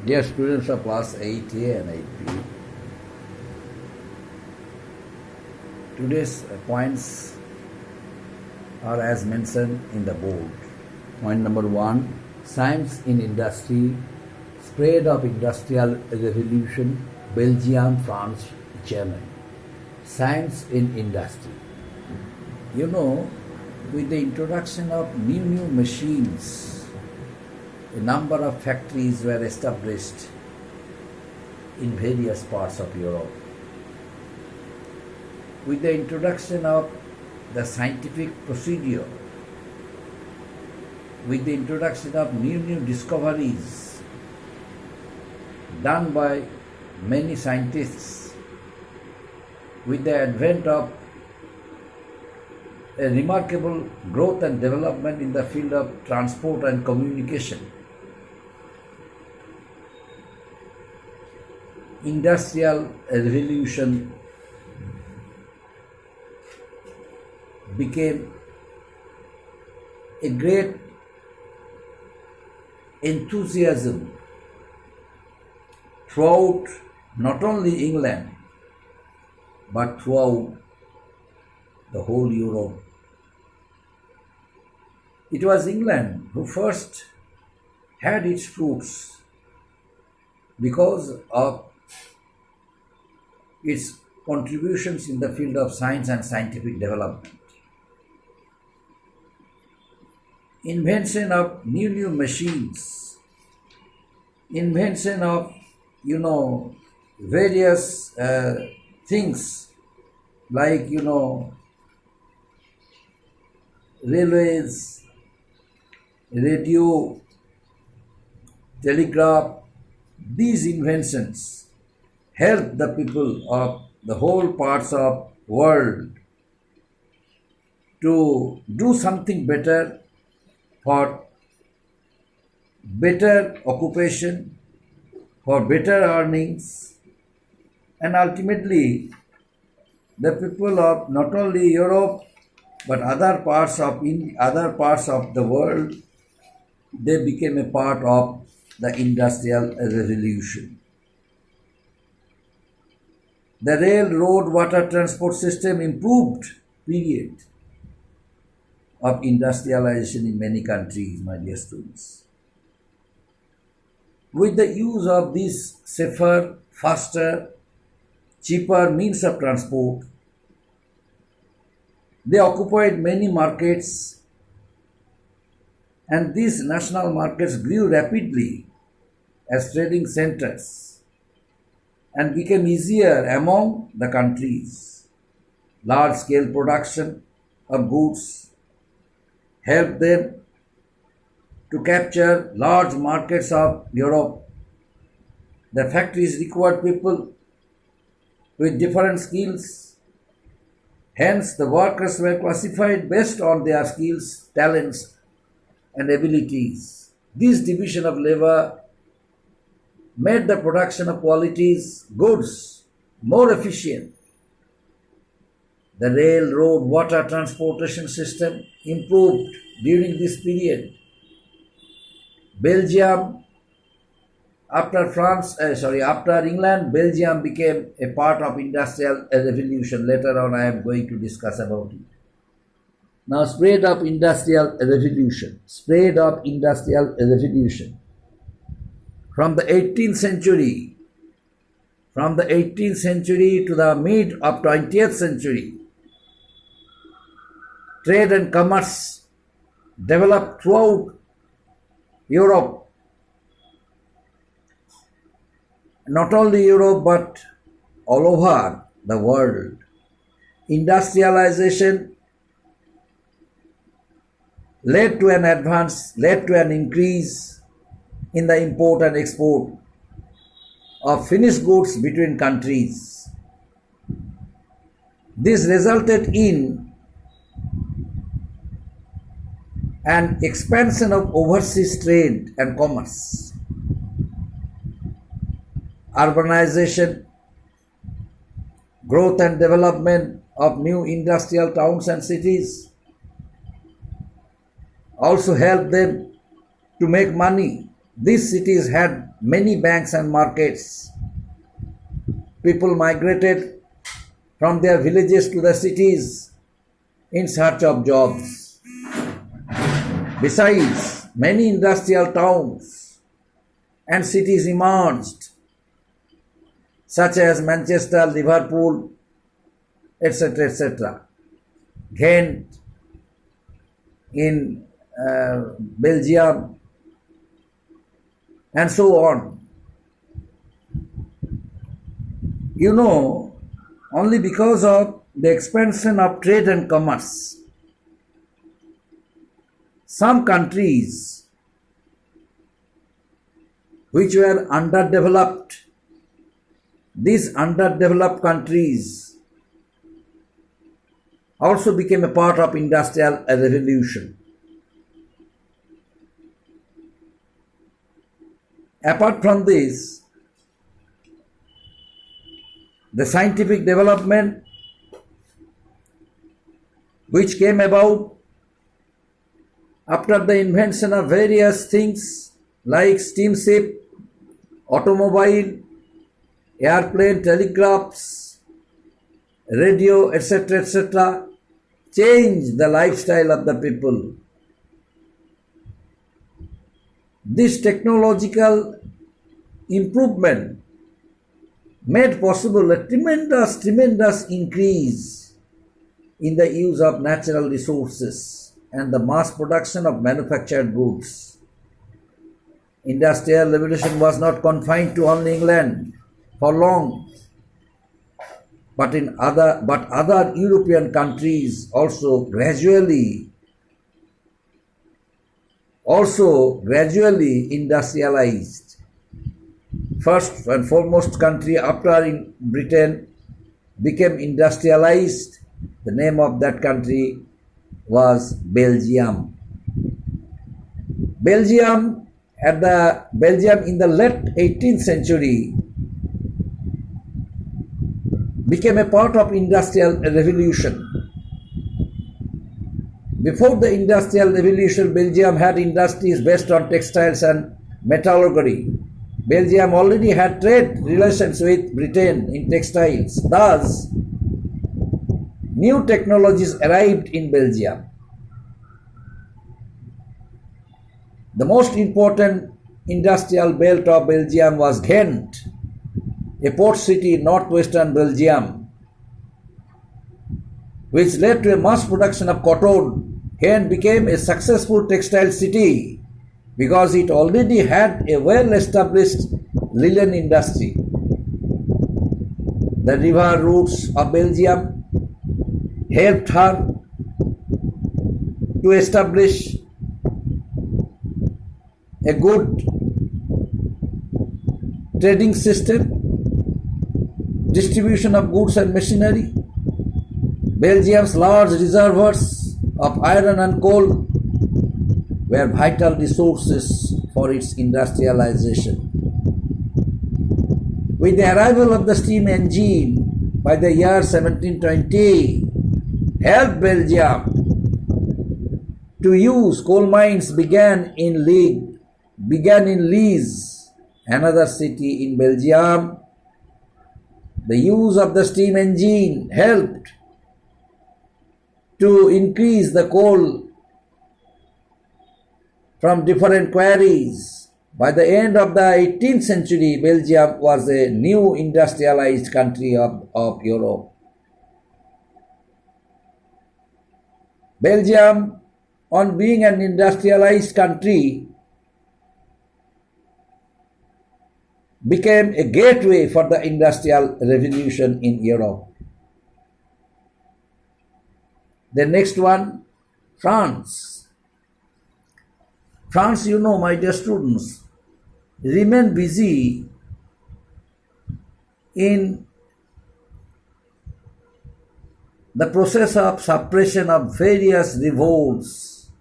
Dear students of class 8A and 8B, today's points are as mentioned in the board. Point number 1, science in industry, spread of industrial revolution, Belgium, France, Germany. Science in industry. You know, with the introduction of new machines, a number of factories were established in various parts of Europe. With the introduction of the scientific procedure, with the introduction of new discoveries done by many scientists, with the advent of a remarkable growth and development in the field of transport and communication, industrial revolution became a great enthusiasm throughout not only England but throughout the whole Europe. It was England who first had its fruits because of its contributions in the field of science and scientific development. Invention of new machines, invention of various things like railways, radio, telegraph. These inventions help the people of the whole parts of world to do something better for better occupation, for better earnings, and ultimately the people of not only Europe but other parts of the world, they became a part of the industrial revolution. The railroad water transport system improved period of industrialization in many countries, my dear students. With the use of these safer, faster, cheaper means of transport, they occupied many markets, and these national markets grew rapidly as trading centers and became easier among the countries. Large-scale production of goods helped them to capture large markets of Europe. The factories required people with different skills. Hence, the workers were classified based on their skills, talents, and abilities. This division of labor made the production of qualities goods more efficient. The railroad water transportation system improved during this period. After England, Belgium became a part of industrial revolution. Later on, I am going to discuss about it. Now, spread of industrial revolution. From the 18th century to the mid of 20th century, trade and commerce developed throughout Europe. Not only Europe but all over the world. Industrialization led to an increase in the import and export of finished goods between countries. This resulted in an expansion of overseas trade and commerce. Urbanization, growth and development of new industrial towns and cities also helped them to make money These cities had many banks and markets. People migrated from their villages to the cities in search of jobs. Besides, many industrial towns and cities emerged, such as Manchester, Liverpool, etc., etc. Ghent in Belgium, and so on. You know, only because of the expansion of trade and commerce, some countries which were underdeveloped, these underdeveloped countries also became a part of industrial revolution. Apart from this, the scientific development which came about after the invention of various things like steamship, automobile, airplane, telegraphs, radio, etc., etc., changed the lifestyle of the people. This technological improvement made possible a tremendous increase in the use of natural resources and the mass production of manufactured goods. Industrial revolution was not confined to only England for long, but other European countries also gradually industrialized. First and foremost country after Britain became industrialized. The name of that country was Belgium. Belgium in the late 18th century became a part of industrial revolution. Before the industrial revolution, Belgium had industries based on textiles and metallurgy. Belgium already had trade relations with Britain in textiles. Thus, new technologies arrived in Belgium. The most important industrial belt of Belgium was Ghent, a port city in northwestern Belgium, which led to a mass production of cotton. Ghent became a successful textile city because it already had a well-established linen industry. The river routes of Belgium helped her to establish a good trading system, distribution of goods and machinery. Belgium's large reservoirs of iron and coal were vital resources for its industrialization. With the arrival of the steam engine by the year 1720, helped Belgium to use coal mines began in Liege, another city in Belgium. The use of the steam engine helped to increase the coal from different quarries. By the end of the 18th century, Belgium was a new industrialized country of Europe. Belgium, on being an industrialized country, became a gateway for the industrial revolution in Europe. The next one, France. France, you know, my dear students, remained busy in the process of suppression of various revolts.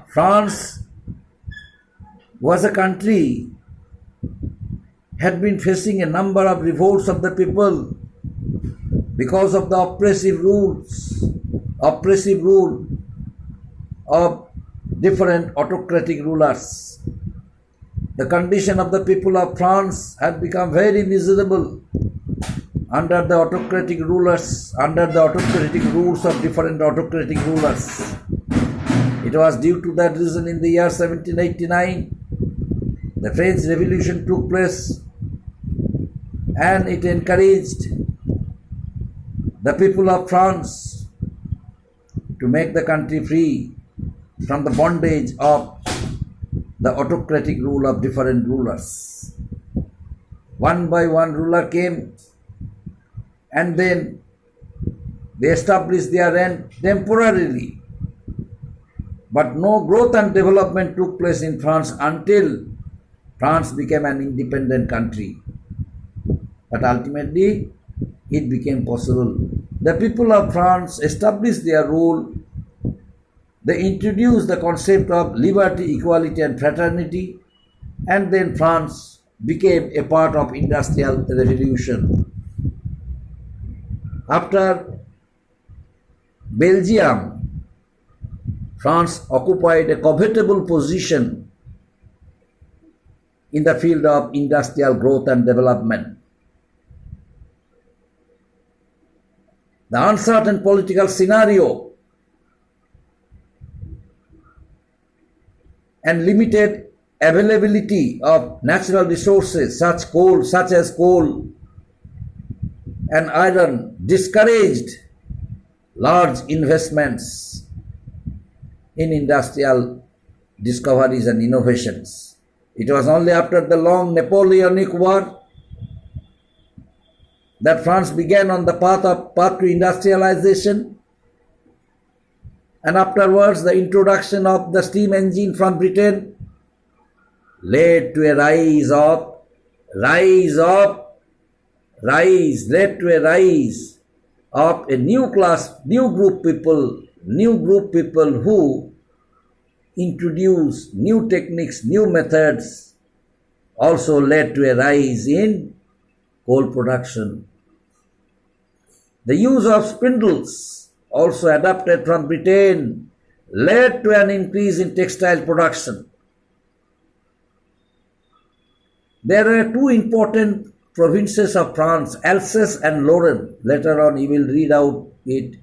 France was a country had been facing a number of revolts of the people because of the oppressive rule of different autocratic rulers. The condition of the people of France had become very miserable under the autocratic rulers, under the autocratic rules of different autocratic rulers. It was due to that reason in the year 1789, the French Revolution took place, and it encouraged the people of France to make the country free from the bondage of the autocratic rule of different rulers. One by one ruler came, and then they established their reign temporarily. But no growth and development took place in France until France became an independent country. But ultimately, it became possible. The people of France established their rule. They introduced the concept of liberty, equality, and fraternity, and then France became a part of Industrial Revolution. After Belgium, France occupied a covetable position in the field of industrial growth and development. The uncertain political scenario and limited availability of natural resources such as coal and iron discouraged large investments in industrial discoveries and innovations. It was only after the long Napoleonic War that France began on the path to industrialization, and afterwards the introduction of the steam engine from Britain led to a rise of a new group people who introduced new techniques, new methods, also led to a rise in coal production. The use of spindles, also adapted from Britain, led to an increase in textile production. There are two important provinces of France, Alsace and Lorraine. Later on you will read out it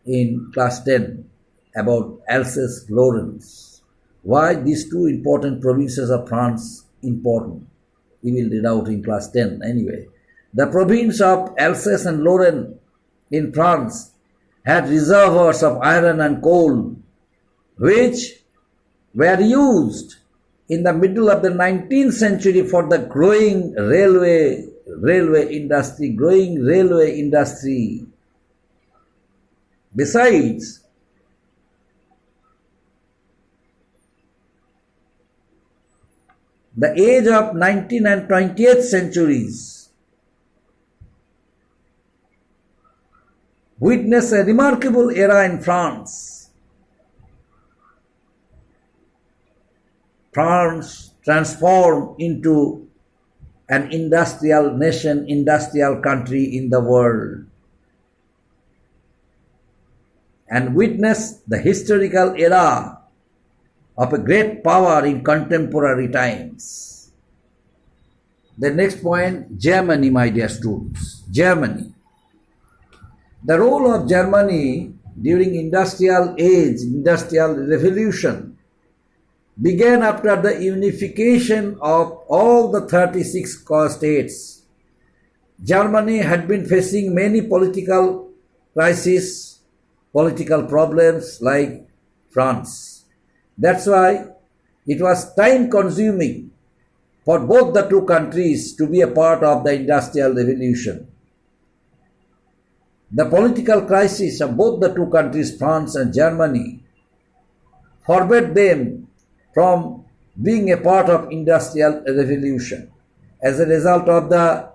in class 10 about Alsace, Lorraine. Why these two important provinces of France important? You will read out in class 10 anyway. The province of Alsace and Lorraine in France had reservoirs of iron and coal, which were used in the middle of the 19th century for the growing railway industry. Besides, the age of 19th and 20th centuries witnessed a remarkable era in France. France transformed into an industrial nation, industrial country in the world, and witnessed the historical era of a great power in contemporary times. The next point, Germany, my dear students. Germany. The role of Germany during industrial age, industrial revolution, began after the unification of all the 36 states. Germany had been facing many political crises, political problems like France. That's why it was time consuming for both the two countries to be a part of the industrial revolution. The political crisis of both the two countries, France and Germany, forbade them from being a part of industrial revolution. As a result of the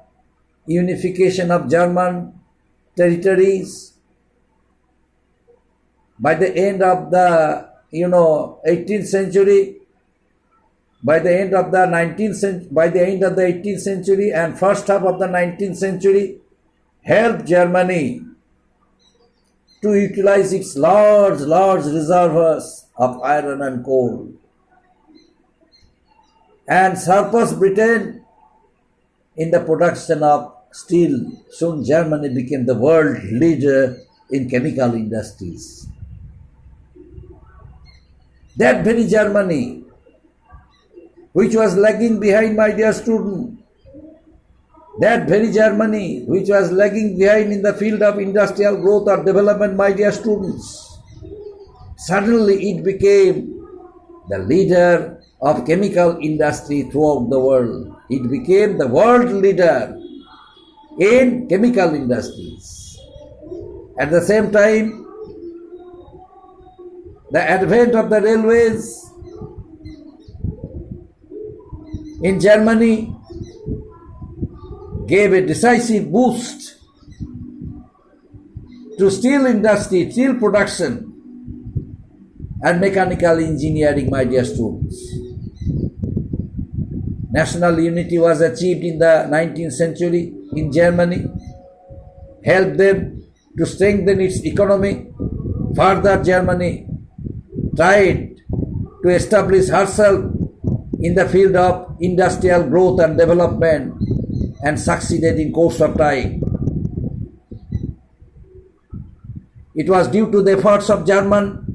unification of German territories, by the end of the 18th century, by the end of the 18th century and first half of the 19th century, helped Germany to utilize its large reservoirs of iron and coal and surpass Britain in the production of steel. Soon Germany became the world leader in chemical industries. That very Germany, which was lagging behind, my dear student, that very Germany, which was lagging behind in the field of industrial growth or development, my dear students, suddenly it became the leader of chemical industry throughout the world. It became the world leader in chemical industries. At the same time, the advent of the railways in Germany gave a decisive boost to steel industry, steel production and mechanical engineering, my dear students. National unity was achieved in the 19th century in Germany, helped them to strengthen its economy. Further, Germany tried to establish herself in the field of industrial growth and development and succeeded in course of time. It was due to the efforts of German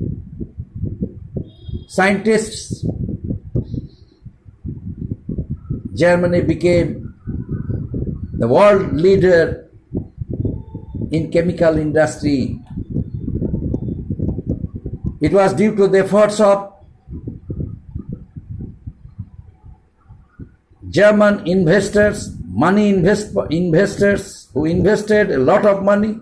scientists. Germany became the world leader in chemical industry. It was due to the efforts of German investors, investors who invested a lot of money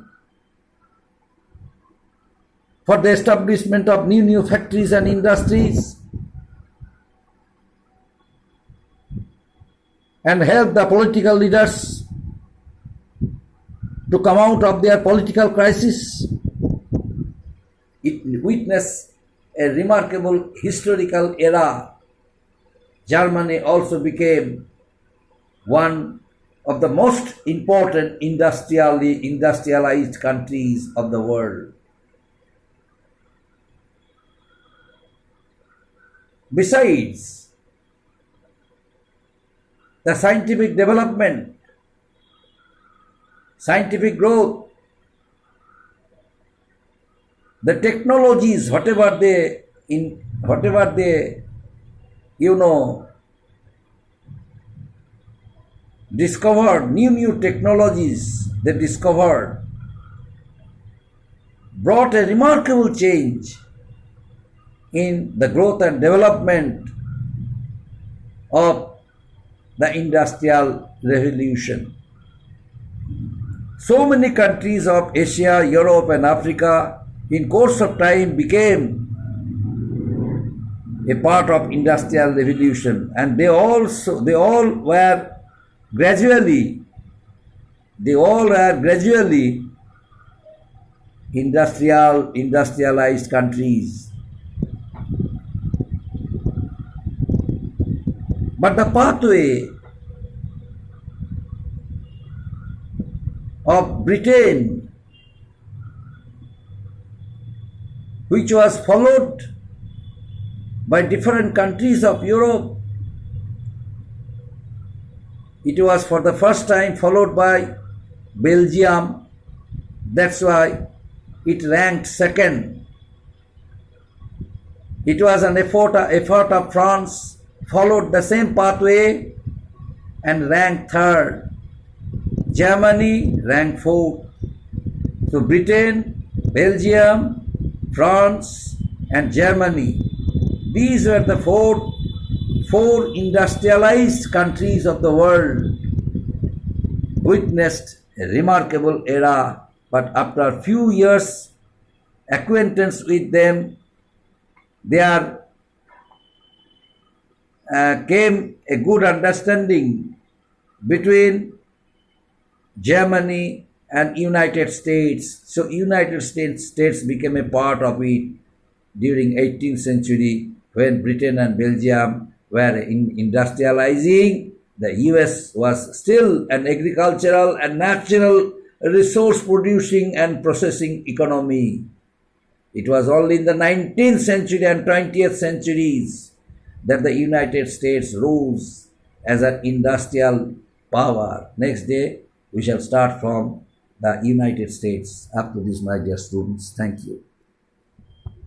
for the establishment of new factories and industries and helped the political leaders to come out of their political crisis. It witnessed a remarkable historical era. Germany also became one of the most important industrialized countries of the world. Besides, the scientific development, scientific growth, the technologies, whatever they discovered, new technologies they discovered, brought a remarkable change in the growth and development of the Industrial Revolution. So many countries of Asia, Europe and Africa in course of time became a part of Industrial Revolution, and they all were gradually industrialized countries. But the pathway of Britain, which was followed by different countries of Europe, it was for the first time followed by Belgium. That's why it ranked second. It was an effort of France, followed the same pathway and ranked third. Germany ranked fourth. So Britain, Belgium, France and Germany, these were the four industrialized countries of the world, witnessed a remarkable era. But after a few years acquaintance with them, there came a good understanding between Germany and United States. So United States became a part of it during 18th century when Britain and Belgium were industrializing. The US was still an agricultural and natural resource producing and processing economy. It was only in the 19th century and 20th centuries that the United States rose as an industrial power. Next day, we shall start from the United States. Up to this, my dear students. Thank you.